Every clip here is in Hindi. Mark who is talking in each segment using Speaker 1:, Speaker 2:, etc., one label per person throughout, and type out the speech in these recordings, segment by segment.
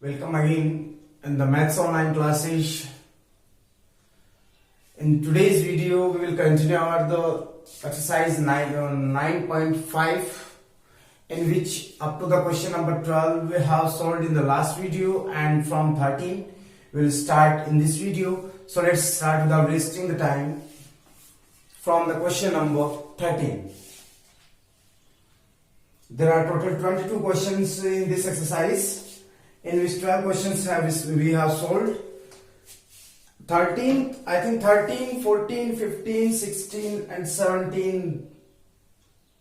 Speaker 1: Welcome again in the Maths Online classes. In today's video, we will continue the exercise 9.5, in which up to the question number 12 we have solved in the last video, and from 13 we will start in this video. So let's start without wasting the time from the question number 13. There are total 22 questions in this exercise, in which 12 questions we have solved. 13, 14, 15, 16 and 17,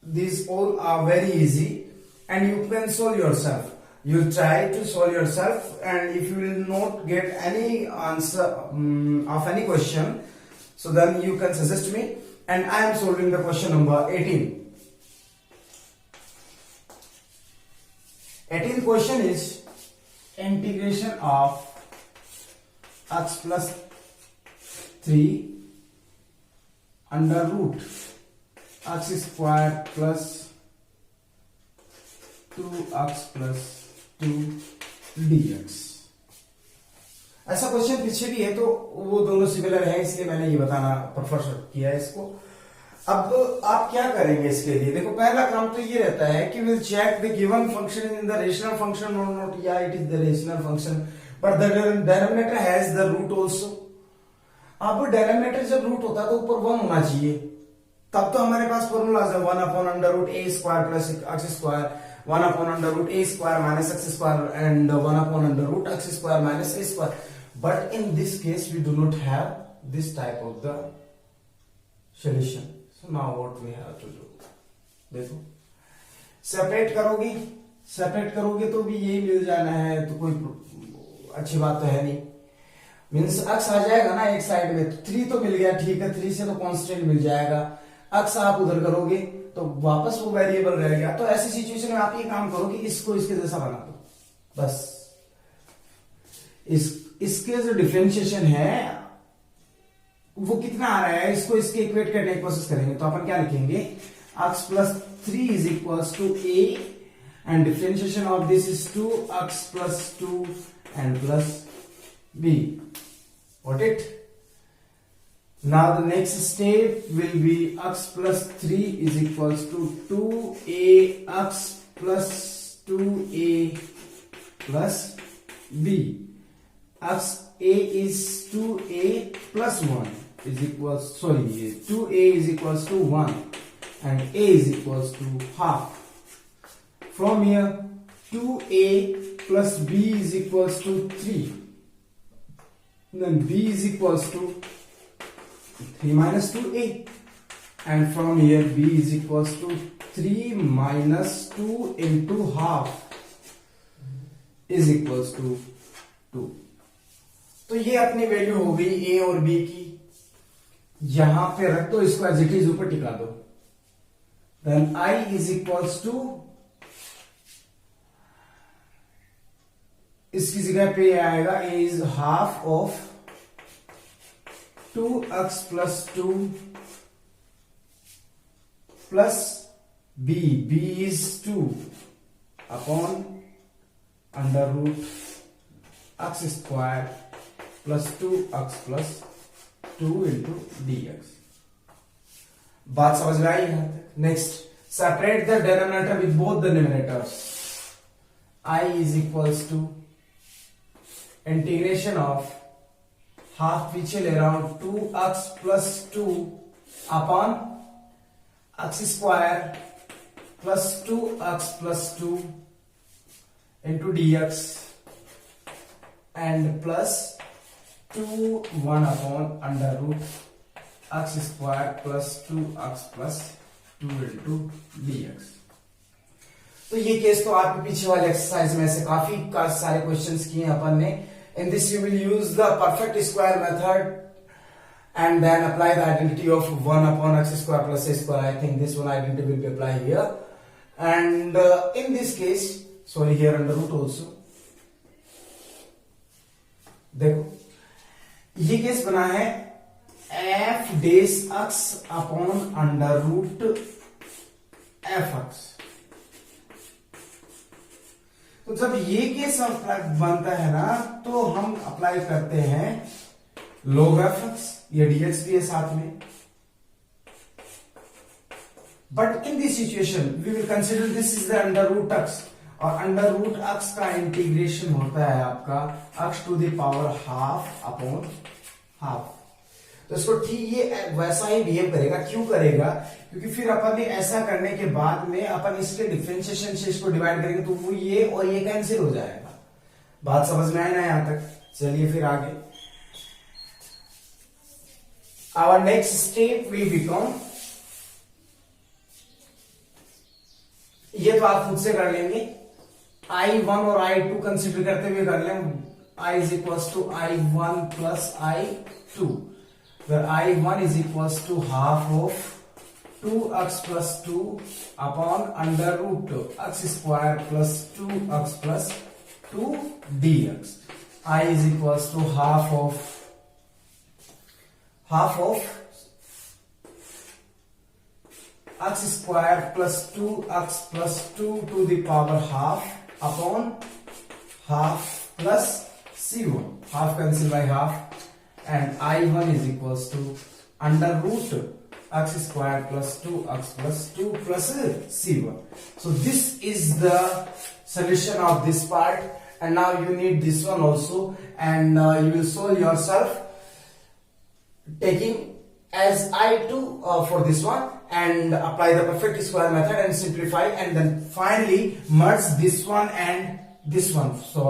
Speaker 1: these all are very easy and you can solve yourself. You try to solve yourself, and if you will not get any answer of any question, so then you can suggest me, and I am solving the question number 18. 18th question is integration of x plus 3 under root x square plus 2x plus 2 dx. ऐसा क्वेश्चन पीछे भी है तो वो दोनों सिमिलर है, इसलिए मैंने ये बताना प्रेफर किया है इसको. अब आप क्या करेंगे इसके लिए? देखो, पहला काम तो ये रहता है कि will check the given function in the rational function और नॉट. या it is the rational function but the denominator has the root also. अब डिनोमिनेटर जब रूट होता है तो ऊपर 1 होना चाहिए, तब तो हमारे पास फॉर्मूला है 1 upon under root a square plus x square, 1 upon under root a square minus x square and 1 upon under root x square minus a square. But in this case we do not have this type of the solution. So now what we have to do? देखो, सेपरेट करोगे तो भी यही मिल जाना है, तो कोई अच्छी बात तो है नहीं. मीन्स एक्स आ जाएगा ना एक साइड में, तो 3 तो मिल गया, ठीक है, 3 से तो कांस्टेंट मिल जाएगा. एक्स आप उधर करोगे तो वापस वो वेरिएबल रह गया. तो ऐसी सिचुएशन में आप ये काम करो कि इसको इसके जैसा बना दो. बस इसके जो डिफरेंशिएशन है वो कितना आ रहा है, इसको इसके इक्वेट करने की कोशिश करेंगे. तो अपन क्या लिखेंगे, x plus 3 is equals to a and differentiation of this is 2x plus 2 and plus b. Got it? Now the next step will be x plus 3 is equals to 2ax plus 2a plus b. x a is 2a plus 1 is equals, 2a is equals to 1 and a is equals to half. From here 2a plus b is equals to 3, then b is equals to 3 minus 2a, and from here b is equals to 3 minus 2 into half is equals to 2. तो ये अपनी वैल्यू हो गई ए और बी की. यहां पे रख दो, इसको एज इट इज ऊपर टिका दो. Then I is equals to, इसकी जगह पे आएगा a is half of 2x plus 2 प्लस b is 2 upon under root x square plus 2x plus 2 into dx. बात समझ में आई यहां तक? Next, separate the denominator with both the numerators. I is equals to integration of half पीछे ले रहा हूं 2x plus 2 upon x square plus 2x plus 2 into dx and plus 1 upon under root x square plus 2x plus 2 into dx. तो ये केस तो आपके पीछे वाले एक्सरसाइज में से काफी सारे क्वेश्चंस किए अपन ने. In this you will use the perfect square method and then apply the identity of 1 upon x square plus a square. I think this one identity will be apply here and in this case sorry here under root also. देखो, ये केस बना है एफ डेस x upon under root f x. तो जब ये केस बनता है ना, तो हम अप्लाई करते हैं log f x, ये dx भी है साथ में. But in this situation we will consider this is the under root x, और अंडर रूट x का इंटीग्रेशन होता है आपका x to the power half upon half. तो इसको ठीक ये वैसा ही बिहेव करेगा. क्यों करेगा? क्योंकि फिर अपन ने ऐसा करने के बाद में अपन इसके डिफरेंशिएशन से इसको डिवाइड करेंगे तो वो ये और ये कैंसिल हो जाएगा. बात समझ में आए ना यहां तक? चलिए फिर आगे. Our next step will become, ये तो आप खुद से कर लेंगे. I1 और I2 कंसिडर करते हुए कर लें. I is equals to I1 plus I2, where I1 is equals to half of 2x plus 2 upon under root x square plus 2x plus 2 dx. I is equals to half of x square plus 2x plus 2 to the power half upon half plus c1. Half cancel by half, and I1 is equals to under root x square plus 2x plus 2 plus c1. So this is the solution of this part, and now you need this one also, and you will solve yourself taking as I2 for this one, and apply the perfect square method and simplify, and then finally merge this one and this one. So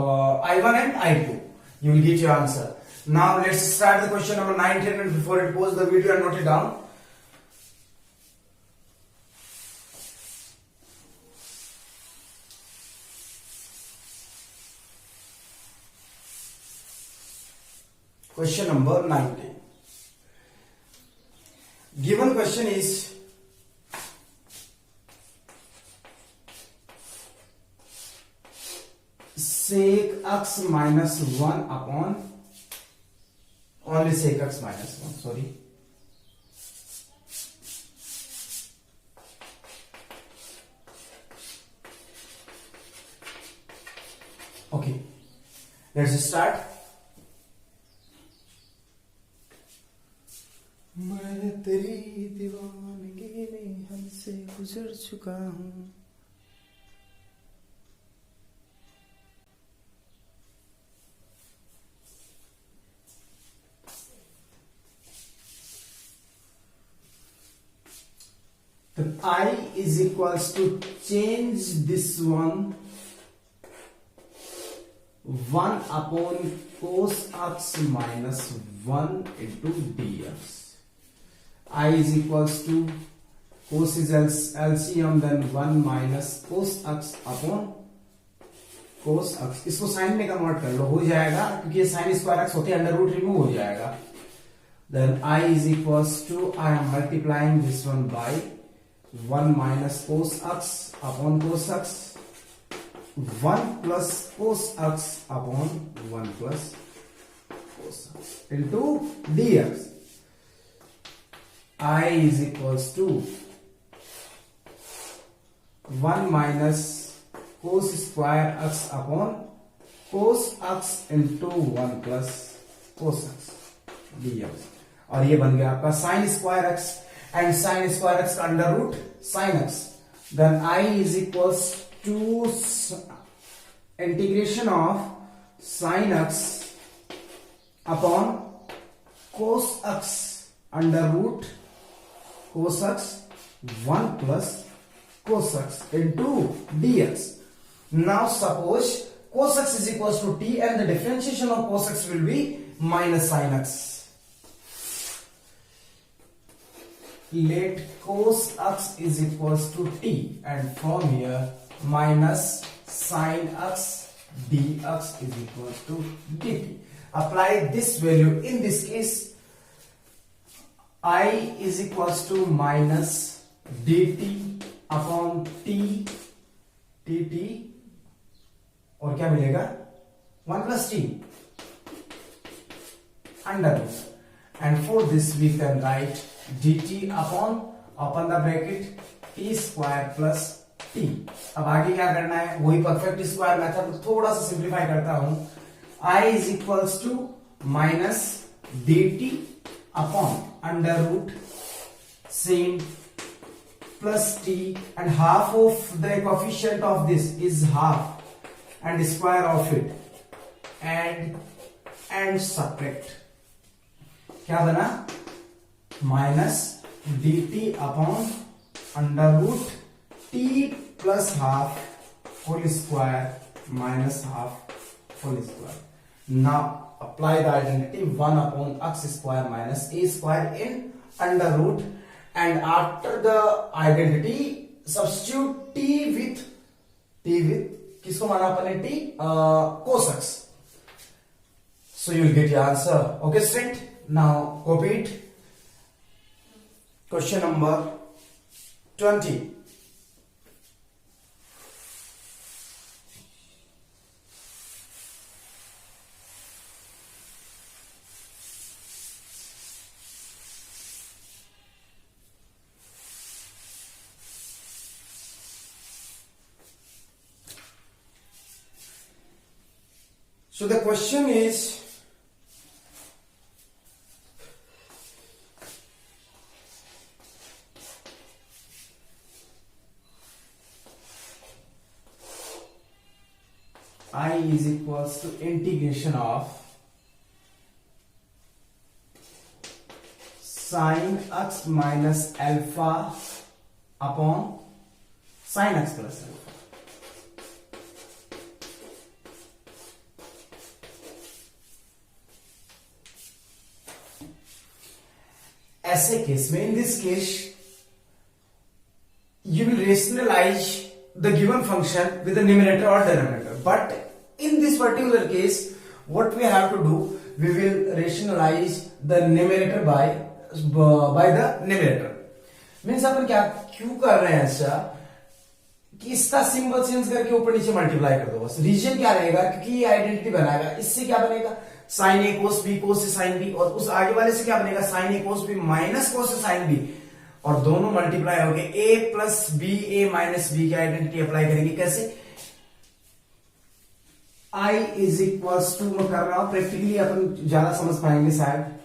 Speaker 1: I1 and I2, you will get your answer. Now let's start the question number 9, 10, and before it, pause the video and note it down. Question number 19. Given question is sec x minus 1 upon only sec x minus 1, sorry. Okay, let's start. मैं तेरी दीवानगी में हमसे गुजर चुका हूं. Then I is equals to change this one 1 upon cos x minus 1 into dx. I is equals to cos is LCM, then 1 minus cos x upon cos x. इसको साइन में कन्वर्ट कर लो, हो जाएगा, क्योंकि ये साइन स्क्वायर x होते हैं, अंडर रूट रिमूव हो जाएगा. Then I is equals to, I am multiplying this one by 1 minus cos x upon cos x, 1 plus cos x upon 1 plus cos x into dx. I is equals to 1 minus cos square x upon cos x into 1 plus cos x dx. और ये बन गया आपका sin square x, and sin square x का under root sin x. Then I is equals to integration of sin x upon cos x under root cos x 1 plus cos x into dx. Now suppose cos x is equals to t, and the differentiation of cos x will be minus sin x. Let cos x is equals to t, and from here minus sin x dx is equals to dt. Apply this value in this case. I is equals to minus dt upon t, dt, और क्या मिलेगा? 1 plus t under root, and for this we can write dt upon, open the bracket, t square plus T. अब आगे क्या करना है, वही परफेक्ट स्क्वायर मेथड, थोड़ा सा सिंप्लीफाई करता हूं। I is equals to minus d t upon under root same plus t and half of the coefficient of this is half and square of it and subtract, क्या बना, minus d t upon under root t plus half whole square minus half whole square. Now apply the identity 1 upon x square minus a square in under root and after the identity substitute t with किसको माना अपन ने, t cos x, so you will get your answer. Okay student, now copy it. Question number 20. So the question is, I is equals to integration of sin x minus alpha upon sin x plus alpha. ऐसे केस में, इन this case you will rationalize the given function with the numerator or denominator, but in this particular case what we have to do, we will rationalize the numerator by the numerator. Means अपन क्या क्यों कर रहे हैं ऐसा कि इसका सिंबल चेंज करके ऊपर नीचे मल्टीप्लाई कर दो बस। रीजन क्या रहेगा, क्योंकि ये आइडेंटिटी बनाएगा, इससे क्या बनेगा, साइन ए कोस बी कोस से साइन बी, और उस आगे वाले से क्या बनेगा, sign a cos b minus कोस से साइन बी, और दोनों मल्टीप्लाई हो गए, ए plus b a minus b की आइडेंटिटी अप्लाई करेंगे। कैसे, I इज इक्वल्स टू, मैं कर रहा हूं प्रैक्टिकली, अपन ज्यादा समझ पाएंगे शायद,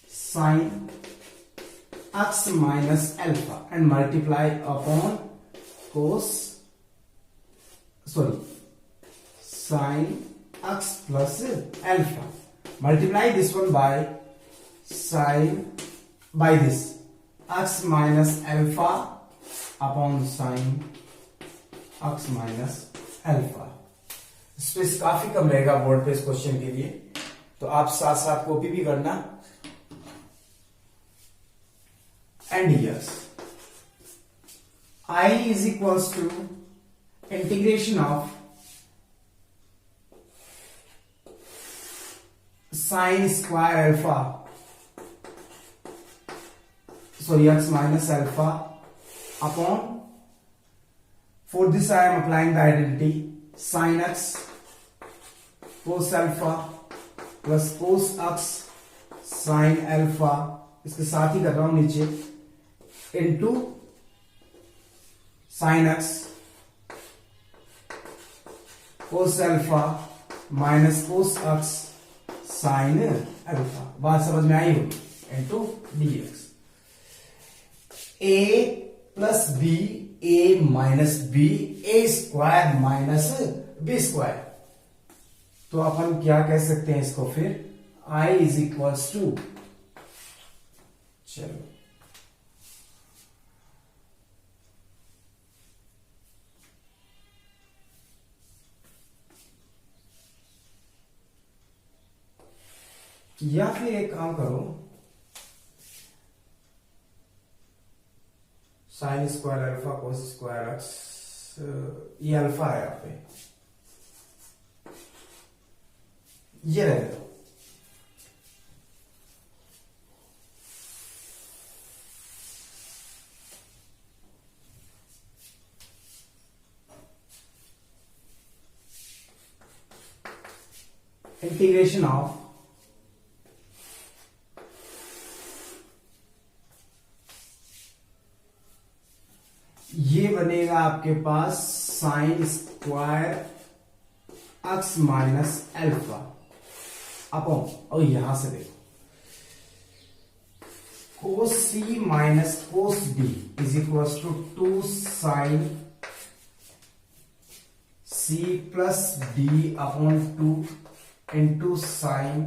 Speaker 1: sine x minus alpha and multiply upon cos, sorry sin x plus alpha, multiply this one by sin by this x minus alpha upon sin x minus alpha। Space काफी कम रहेगा बोर्ड पे इस क्वेश्चन के लिए, तो आप साथ साथ कॉपी भी करना। And yes, I is equals to integration of sin square alpha, sorry x minus alpha upon, for this I am applying the identity sin x cos alpha plus cos x sin alpha, इसके साथ ही कर रहा हूं नीचे, into sin x cos alpha minus cos x sine alpha. बात समझ में आई हो, into dx, a plus b a minus b a square minus b square. तो अपन क्या कह सकते हैं इसको फिर, I इज इक्वल्स टू, चलो या फिर एक काम करो, sine square alpha cos square x, ये अल्फा है यहाँ पे, ये रहने दो। इंटीग्रेशन ऑफ आपके पास sine square x minus alpha upon, और यहां से देखो cos c minus cos d is equal to 2 sine c plus d upon 2 into sine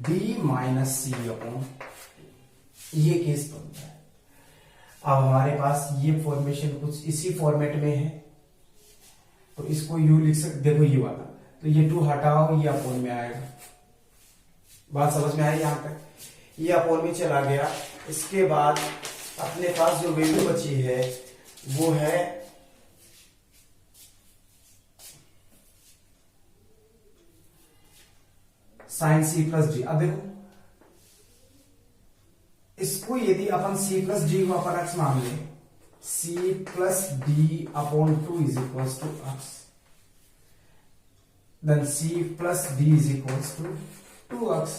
Speaker 1: d minus c upon, ये केस बनता है। अब हमारे पास ये फॉर्मेशन कुछ इसी फॉर्मेट में है, तो इसको यू लिख सकते, देखो ये वाला, तो ये 2 हटाओ, ये अपॉन में आएगा। बात समझ में आई? यहां तक ये अपॉन में चला गया। इसके बाद अपने पास जो वैल्यू बची है वो है साइन सी प्लस डी। अब देखो इसको यदि अपन सी प्लस डी को अपन एक्स मान ले, c plus d upon 2 is equal to x, then c plus d is equal to 2x।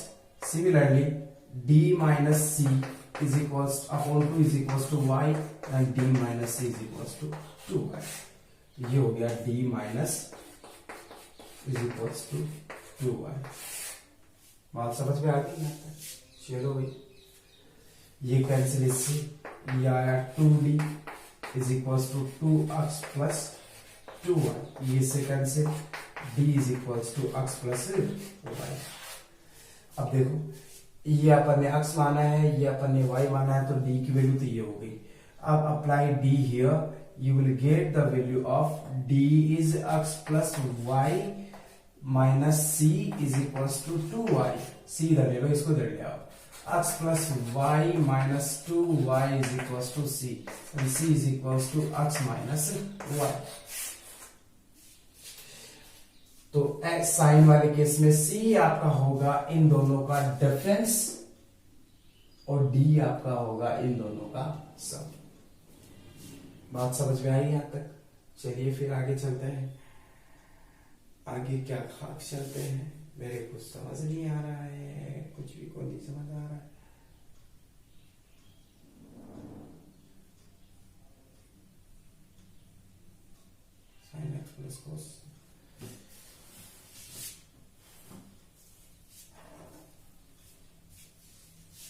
Speaker 1: Similarly d minus c is equals upon 2 is equals to y and d minus c is equals to 2y। ये हो गया d minus is equals to 2y। बात समझ में आ गई यहाँ तक? चलो भाई ये कैंसिल इससे, ये आया 2d is equals to 2x plus 2y, ये से cancel, d is equals to x plus y। अब देखो ये अपन ने x माना है, ये अपन ने y माना है, तो d की वैल्यू तो ये हो गई। अब apply d here, you will get the value of d is x plus y minus c is equals to 2y। c इधर ले लो, इसको इधर ले आओ, x plus y minus 2y is equals to c, and c is equals to x minus y। तो एक्स साइन वाले केस में सी आपका होगा इन दोनों का डिफरेंस और डी आपका होगा इन दोनों का सम। बात समझ में आई यहां तक? चलिए फिर आगे चलते हैं। आगे क्या खाक चलते हैं, मेरे कुछ समझ नहीं आ रहा है, कुछ भी को नहीं समझ आ रहा है। साइन एक्स प्लस कोस,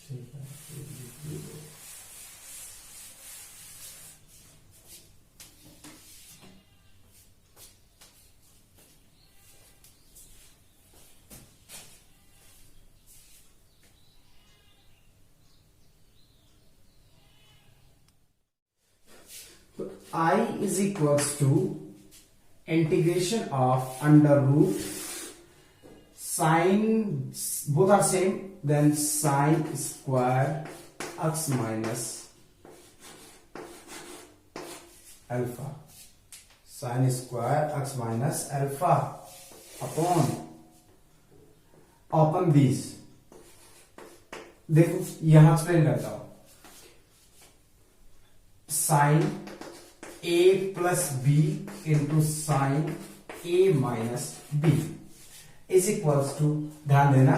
Speaker 1: ठीक है, तो I is equals to integration of under root sine, both are same, then sine square x minus alpha, sine square x minus alpha upon these। देखो यहां एक्सप्लेन करता हूं, sine a plus b into sine a minus b is equals to, ध्यान देना,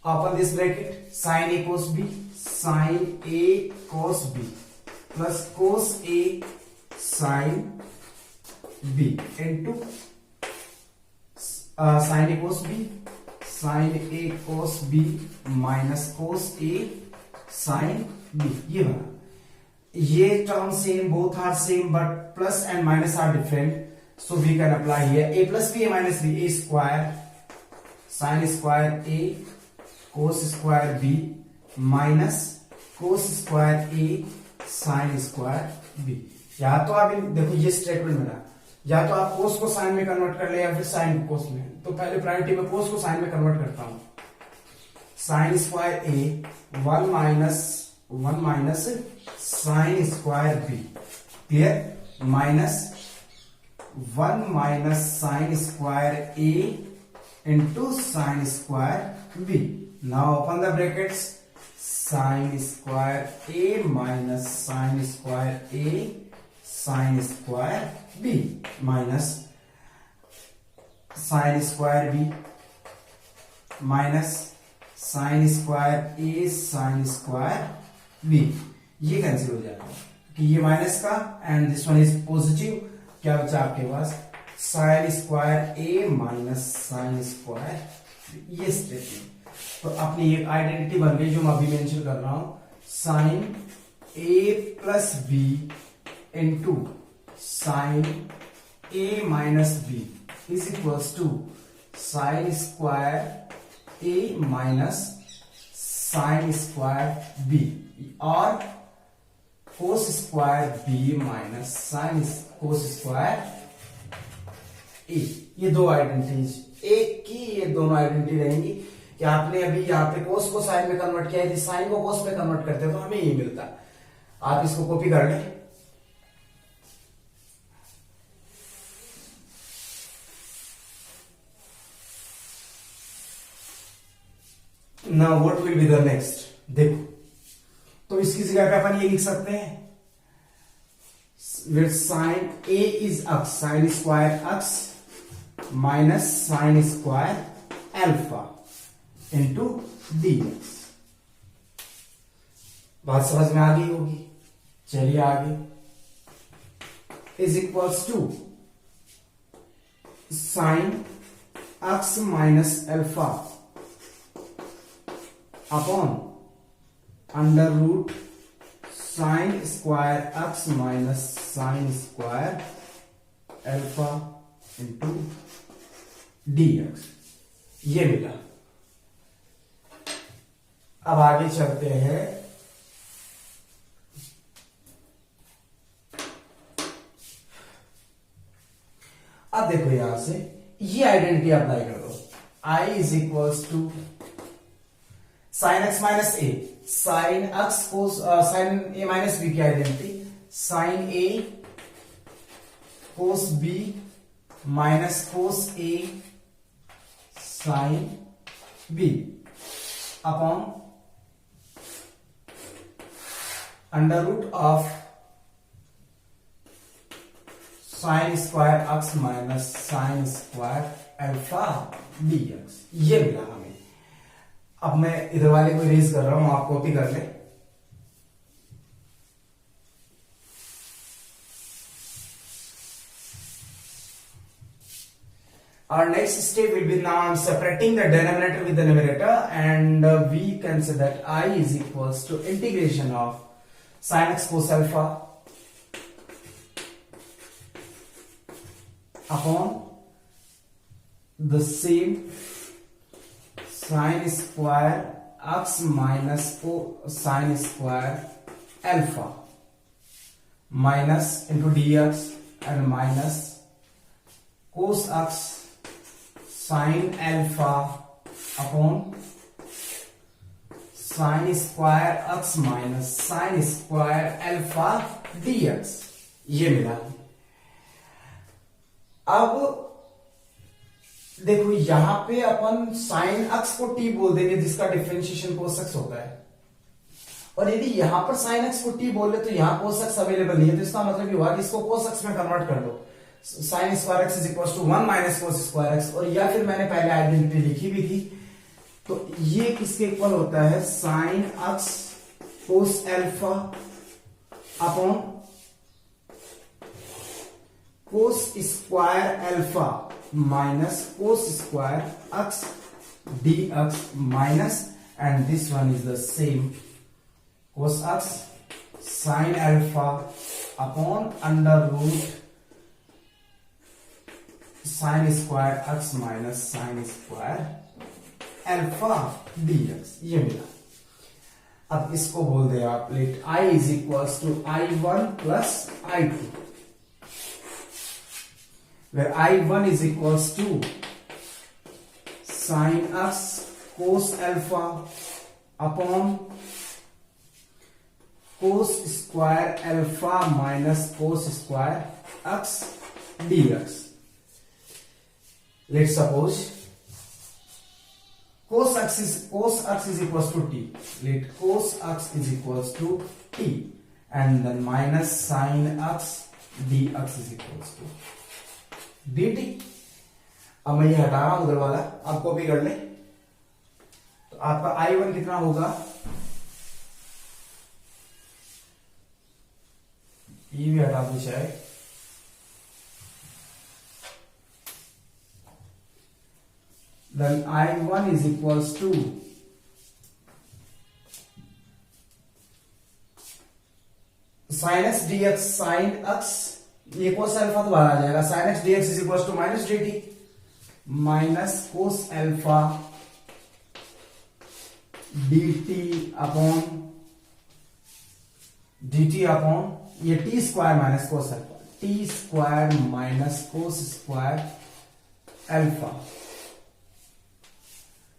Speaker 1: open this bracket, sine a cos b, sine a cos b plus cos a sine b into sine a cos b, sine a cos b minus cos a sine b। ये बना, ये term same, both are same but plus and minus are different, so we can apply here a plus b a minus b, a square sine square a cos square b minus cos square a sine square b। या तो आप देखो ये स्टेटमेंट बना, या तो आप कोस को साइन में कन्वर्ट कर ले या फिर साइन को कोस में। तो पहले प्रायोरिटी में कोस को साइन में कन्वर्ट करता हूं, sine square a 1 minus sine square b, clear, minus 1 minus sine square a into sine square b। Now open the brackets, sine square a minus sine square a sine square b minus sine square b minus sine square a sine square b, ये कैंसिल हो जाता है। कि ये माइनस का and this one is positive, क्या बचा आपके पास sine square a minus sine square ये स्टेटमेंट। तो अपनी एक आइडेंटिटी बन गई जो मैं अभी मेंशन कर रहा हूं, sine a plus b into sine a minus b is equals to sine square a minus sine square b और cos square b minus sine cos square a. ये दो आइडेंटिटीज एक की ये दोनों आइडेंटिटी रहेंगी कि आपने अभी यहाँ पे कोस को साइन में कन्वर्ट किया, यदि साइन को कोस में कन्वर्ट करते हैं तो हमें ये मिलता है। आप इसको कॉपी कर लें। Now what will be the next, देखो तो इसकी जगह पे अपन ये लिख सकते हैं with sine a is x, sine square x minus sine square alpha into d x. बात समझ में आ गई होगी। चलिए आगे, is equals to sine x minus alpha upon under root sine square x minus sine square alpha into d x, ये मिला। अब आगे चलते हैं। अब देखो यहां से ये आइडेंटिटी अप्लाई कर दो, I is equals to sine x minus a, sine x cos sine a minus b की identity, sine a cos b minus cos a sine b upon under root of sine square x minus sine square alpha d x, ये मिला हमें। अब मैं इधर वाले को इरेज कर रहा हूं, आप कॉपी कर ले। Our next step will be now separating the denominator with the numerator, and we can say that I is equals to integration of sin x cos alpha upon the same sin square x minus sin square alpha minus into dx and minus cos x sin alpha upon sin square x minus sin square alpha dx, ये मिला। अब देखो यहां पे अपन sin x को t बोल देंगे जिसका डिफरेंशिएशन cos x होता है, और यदि यहां पर sin x को t बोले तो यहां cos x अवेलेबल नहीं है, तो इसका मतलब ये हुआ कि इसको cos x में कन्वर्ट कर दो, sine square x is equal to 1 minus cos square x, और या फिर मैंने पहले आइडेंटिटी लिखी भी थी, तो ये किसके इक्वल होता है sine x cos alpha upon cos square alpha minus cos square x d x minus, and this one is the same cos x sine alpha upon under root sine square x minus sine square alpha dx, ये मिला। अब इसको बोल दे आप let I is equals to I1 plus I2, where I1 is equals to sine x cos alpha upon cos square alpha minus cos square x dx. Let's suppose cos x is equals to t. Let cos x is equals to t, and then minus sin x dx is equals to dt. अब मैं ये हटा रहा हूं उधर वाला, आप कॉपी कर ले। तो आपका I1 कितना होगा ये भी हटा दो चाहे, then I1 is equals to sine x d x, sine x ये कोस अल्फा तो बाहर आ जाएगा, sine x d x is equals to minus d t, minus cos alpha d t upon ये t square minus cos alpha, t square minus cos square alpha.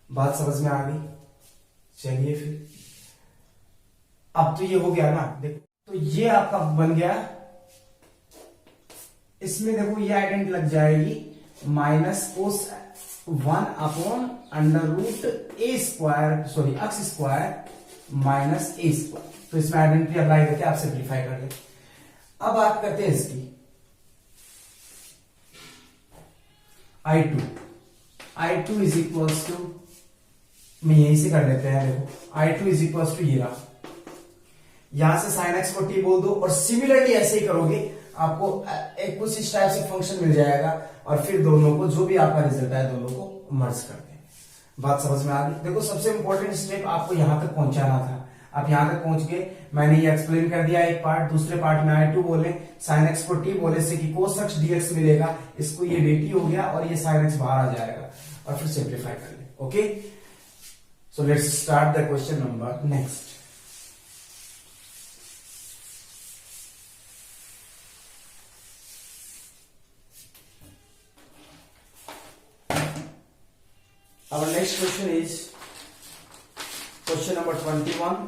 Speaker 1: बात समझ में आ गई? चलिए फिर अब तो ये हो गया ना, देखो तो ये आपका बन गया, इसमें देखो ये आइडेंट लग जाएगी, minus cos 1 upon under root a square, sorry x square minus a square. तो इसमें आइडेंटिटी अप्लाई करके आप सिंप्लीफाई कर लेते। अब बात करते हैं इसकी I2 इज इक्वल्स टू, मैं यहीं से कर लेते हैं, देखो I2 इज इक्वल्स टू ये रहा, यहां से साइन एक्स को टी बोल दो और सिमिलरली ऐसे ही करोगे, आपको एक कुछ इस टाइप से फंक्शन मिल जाएगा और फिर दोनों को जो भी आपका रिजल्ट है दोनों को मर्ज कर दें। बात समझ में आ गई? देखो सबसे इंपॉर्टेंट स्टेप आपको यहां तक पहुंचाना था, आप यहां तक पहुंच गए, मैंने ये एक्सप्लेन कर दिया एक पार्ट, दूसरे पार्ट में I2 बोले, साइन एक्स को टी बोले से कि कोस एक्स डीएक्स मिलेगा, इसको ये dt हो गया और ये साइन एक्स बाहर आ जाएगा और फिर सिंप्लीफाई कर ले। Okay, so let's start the question number next. Our next question is question number 21.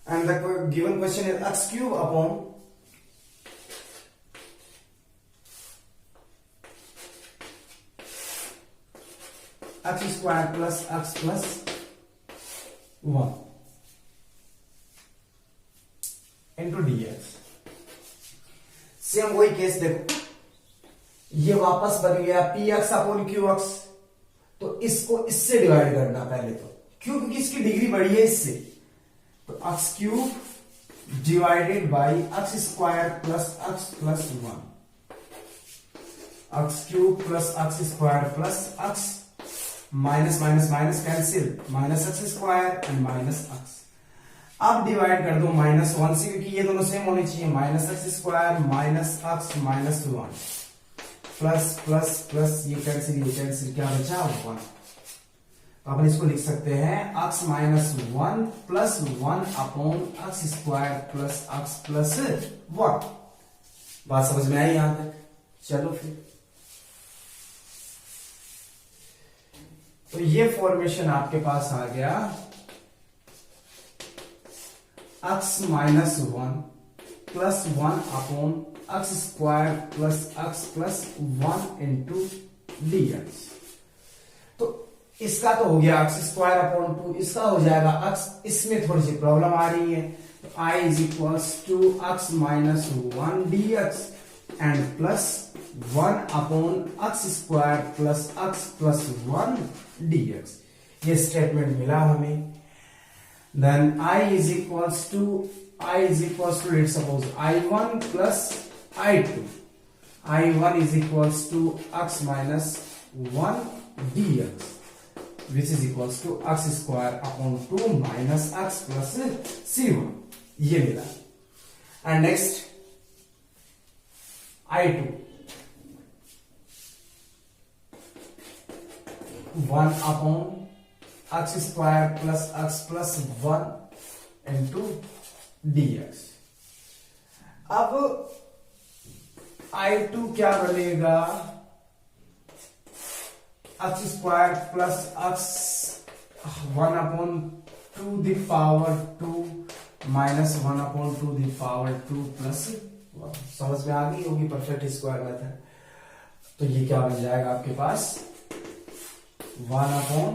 Speaker 1: And the given question is x cube upon x square plus x plus 1 into dx। Same वही केस देखो, ये वापस बन गया P x upon Q x, तो इसको इससे डिवाइड करना पहले, तो क्यों, क्योंकि इसकी डिग्री बढ़ी है इससे, तो x cube divided by x square plus x plus 1, x cube plus x square plus x, minus minus minus cancel, minus x square and minus x. अब डिवाइड कर दो -1 से, क्योंकि ये दोनों सेम होने चाहिए, minus x square minus x minus 1 plus plus plus ये कैंसिल क्या बचा 1। तो अपन इसको लिख सकते हैं x minus 1 plus 1 upon x square plus x plus 1। बात समझ में आई यहां तक? चलो फिर, तो ये फॉर्मेशन आपके पास आ गया, x minus 1 plus 1 upon x square plus x plus 1 into dx। तो इसका तो हो गया एक्स स्क्वायर अपॉन 2, इसका हो जाएगा x, इसमें थोड़ी सी प्रॉब्लम आ रही है, तो I is equals to x minus 1 dx and plus 1 upon x square plus x plus 1 dx। ये स्टेटमेंट मिला हमें। Then I is equals to let's suppose I1 plus I2, I1 is equals to x minus 1 dx which is equals to x square upon 2 minus x plus c1, ये मिला। and next I2 1 upon x square plus x plus 1 into dx। अब I2 क्या बनेगा, x square plus x 1 upon 2 the power 2 minus 1 upon 2 the power 2 plus 1। समझ में आ गई होगी परफेक्ट स्क्वायर मेथड। तो ये क्या बन जाएगा आपके पास 1 upon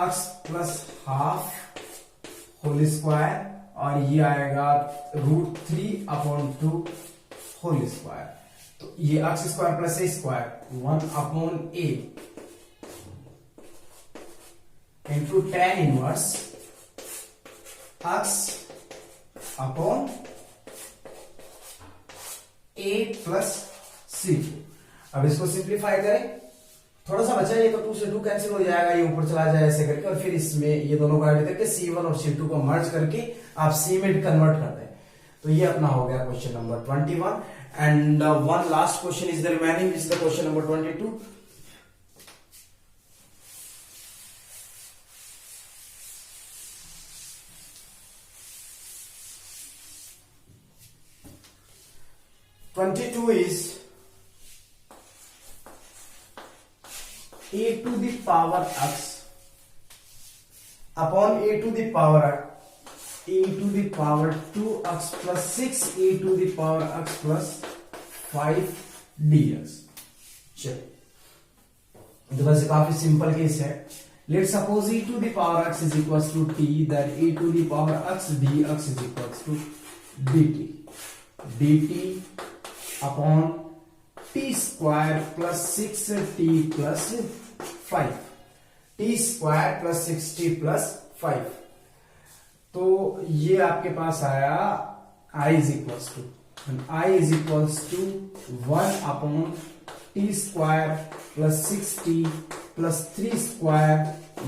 Speaker 1: x plus half whole square और ये आएगा √3 अपॉन 2 होल स्क्वायर। तो ये x square plus a square 1 upon a into tan inverse x upon a plus c। अब इसको सिंप्लीफाई करें, थोड़ा सा बचा, ये तो 2 से 2 कैंसिल हो जाएगा, ये ऊपर चला जाए ऐसे करके, और फिर इसमें ये दोनों को ऐड करके C1 और C2 को मर्ज करके आप C में कन्वर्ट कर दें। तो ये अपना हो गया question number 21। And one last question is the remaining, is the question number 22। is a to the power x upon a to the power 2x plus 6 a to the power x plus 5 dx। चलिए तो वैसे काफी सिंपल केस है। Let suppose e to the power x is equals to t, then a to the power x dx is equals to dt upon t square plus 6t plus 5, t square plus 6t plus 5। तो ये आपके पास आया i is equals to 1 upon t square plus 6t plus 3 square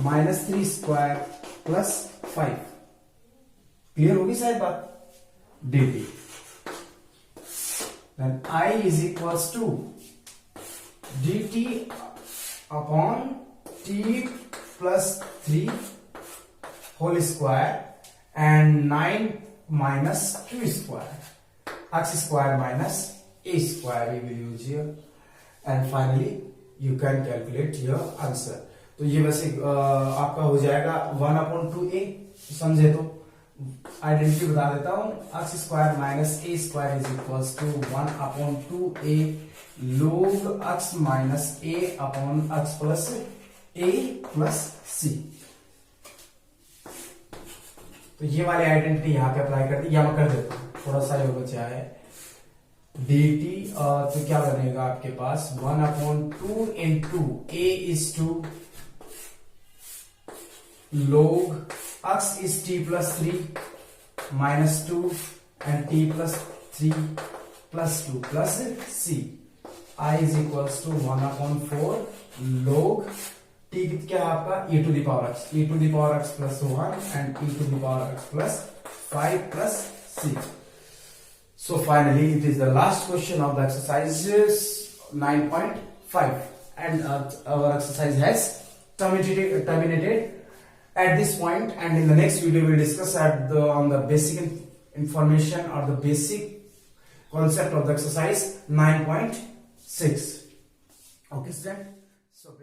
Speaker 1: minus 3 square plus 5। Clear होगी शायद बात? dt then I is equals to dt upon t plus 3 whole square and 9 minus q square, x square minus a square we will use here, and finally you can calculate your answer। तो ये वैसे आपका हो जाएगा 1/2a, समझे तो आइडेंटिटी बता देता हूं, x square minus a square is equals to 1/2a log x minus a upon x plus a plus c। तो ये वाली आइडेंटिटी यहां पे अप्लाई कर दी, या मैं कर देता हूं, थोड़ा सा ये बचा है dt। तो क्या बनेगा आपके पास 1/2 इंटू a इज टू log x is t plus 3 minus 2 and t plus 3 plus 2 plus c। I is equals to 1/4 log t क्या है आपका e to the power x plus 1 and e to the power x plus 5 plus c। So finally it is the last question of the exercises 9.5, and our exercise has terminated at this point, and in the next video we will discuss on the basic information or the basic concept of the exercise 9.6. Okay student, so